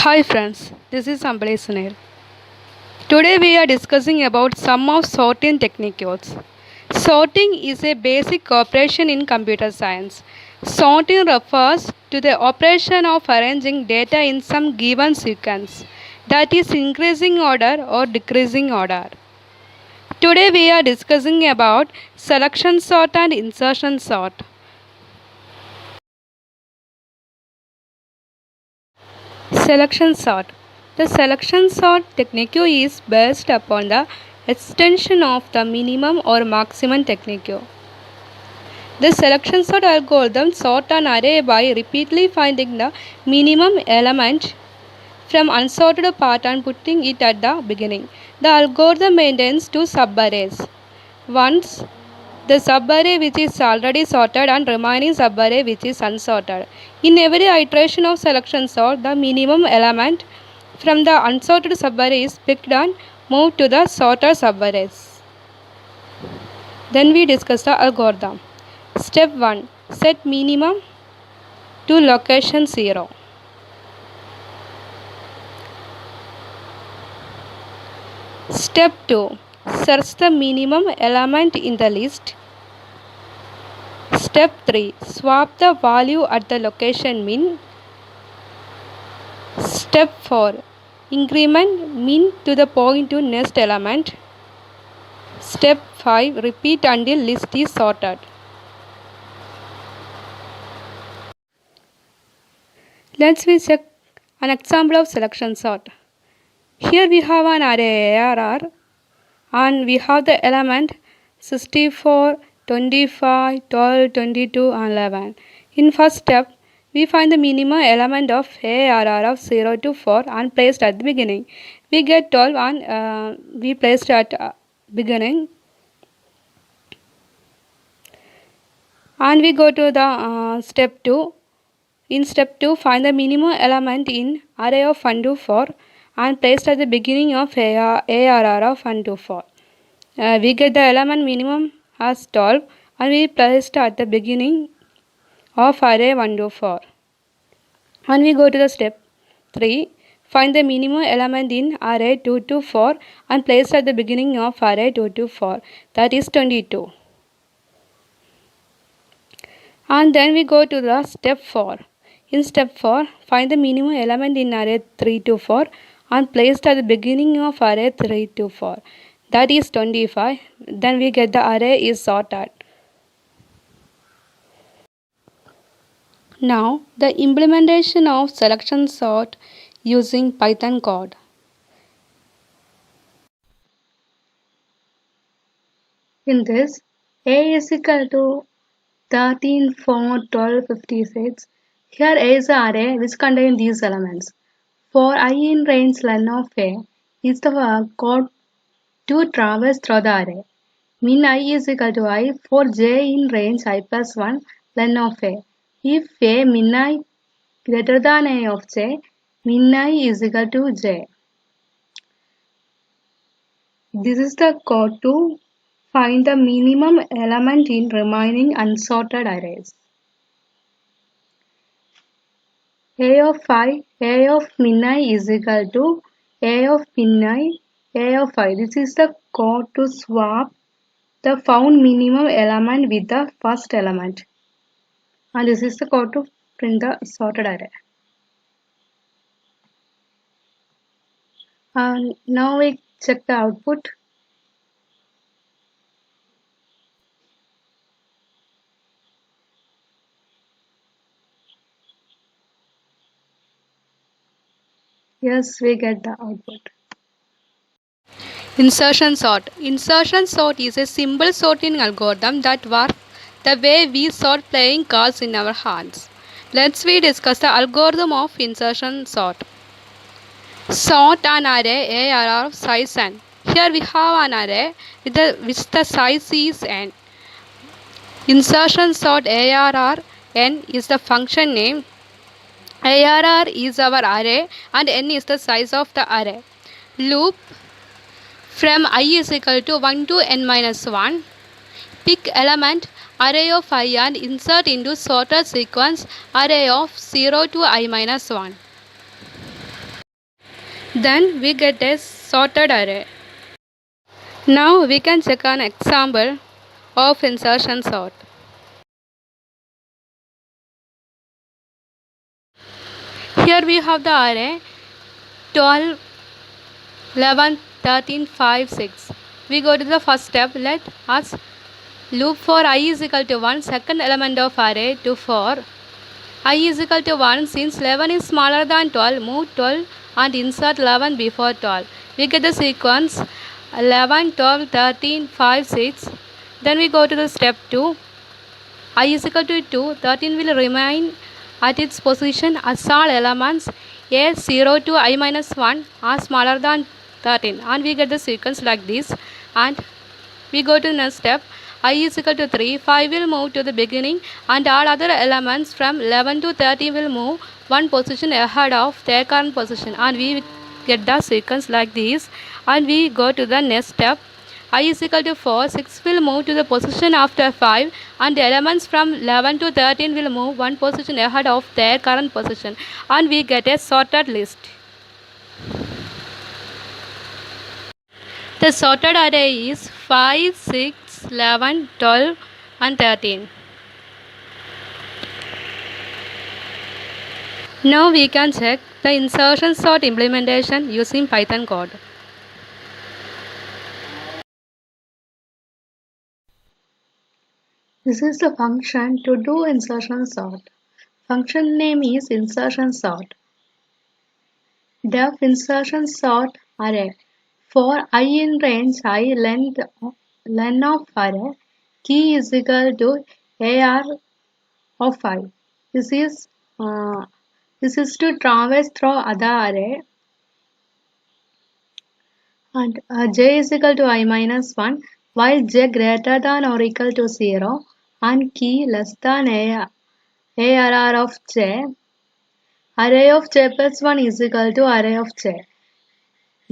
Hi friends, this is Ambali Sunil. Today we are discussing about some of sorting techniques. Sorting is a basic operation in computer science. Sorting refers to the operation of arranging data in some given sequence, that is increasing order or decreasing order. Today we are discussing about selection sort and insertion sort. Selection sort. The selection sort technique is based upon the extension of the minimum or maximum technique. The selection sort algorithm sort an array by repeatedly finding the minimum element from unsorted part and putting it at the beginning. The algorithm maintains two subarrays. Once the subarray which is already sorted and remaining subarray which is unsorted. In every iteration of selection sort, the minimum element from the unsorted subarray is picked and moved to the sorted subarrays. Then we discuss the algorithm. Step 1. Set minimum to location 0. Step 2. Search the minimum element in the list. Step 3. Swap the value at the location min. Step 4. Increment min to the point to next element. Step 5. Repeat until list is sorted. Let's check an example of selection sort. Here we have an array ARR and we have the element 64, 25, 12, 22 and 11. In first step, we find the minimum element of ARR of 0 to 4 and placed at the beginning. We get 12 and we placed at beginning. And we go to the step 2. In step 2, find the minimum element in array of 1 to 4 and placed at the beginning of ARR of 1 to 4. We get the element minimum as 12 and we placed at the beginning of array 1 to 4. And we go to the step 3. Find the minimum element in array 2 to 4 and placed at the beginning of array 2 to 4. That is 22. And then we go to the step 4. In step 4, find the minimum element in array 3 to 4 and placed at the beginning of array 3 to 4. That is 25. Then we get the array is sorted. Now the implementation of selection sort using Python code. In this, A is equal to 13, 4, 12, 56. Here A is an array which contains these elements. For I in range len of A is the code to traverse through the array. Min I is equal to I for j in range I plus 1 len of A. If A min I greater than A of j, min I is equal to j. This is the code to find the minimum element in remaining unsorted arrays. A of I, A of min I is equal to A of min I, A of I. This is the code to swap the found minimum element with the first element. And this is the code to print the sorted array. And now we check the output. Yes, we get the output. Insertion sort. Insertion sort is a simple sorting algorithm that works the way we sort playing cards in our hands. Let's discuss the algorithm of insertion sort. Sort an array AR of size n. Here we have an array with the size is n. Insertion sort ARR n is the function name. ARR is our array and n is the size of the array. Loop from I is equal to 1 to n minus 1. Pick element array of I and insert into sorted sequence array of 0 to I minus 1. Then we get a sorted array. Now we can check an example of insertion sort. Here we have the array 12, 11, 13, 5, 6. We go to the first step. Let us loop for I is equal to 1, second element of array to for I is equal to 1. Since 11 is smaller than 12, move 12 and insert 11 before 12. We get the sequence 11, 12, 13, 5, 6. Then we go to the step 2. I is equal to 2. 13 will remain at its position as all elements a 0 to I minus 1 are smaller than 13, and we get the sequence like this. And we go to the next step. I is equal to 3. 5 will move to the beginning and all other elements from 11 to 13 will move one position ahead of their current position, and we get the sequence like this. And we go to the next step. I is equal to 4. 6 will move to the position after 5 and the elements from 11 to 13 will move one position ahead of their current position, and we get a sorted list. The sorted array is 5, 6, 11, 12 and 13. Now we can check the insertion sort implementation using Python code. This is the function to do insertion sort. Function name is insertion sort. Def insertion sort array. For I in range I len of array, key is equal to AR of I. This is to traverse through other array, and j is equal to I minus 1 while j greater than or equal to 0 and key less than ARR of j. Array of j plus 1 is equal to array of j.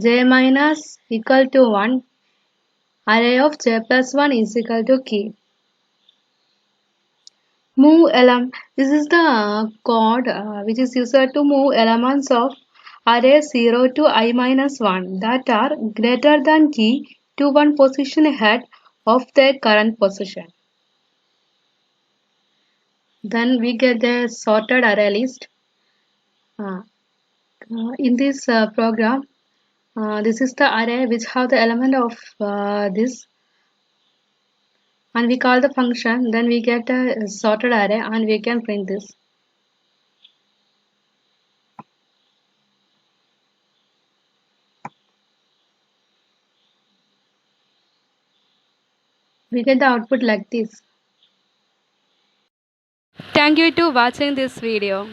J minus equal to 1. Array of j plus 1 is equal to key. Move element. This is the code which is used to move elements of array 0 to I minus 1 that are greater than key to one position ahead of their current position. Then we get the sorted array list. In this program, this is the array which have the element of this, and we call the function. Then we get a sorted array and we can print this. We get the output like this. Thank you to watching this video.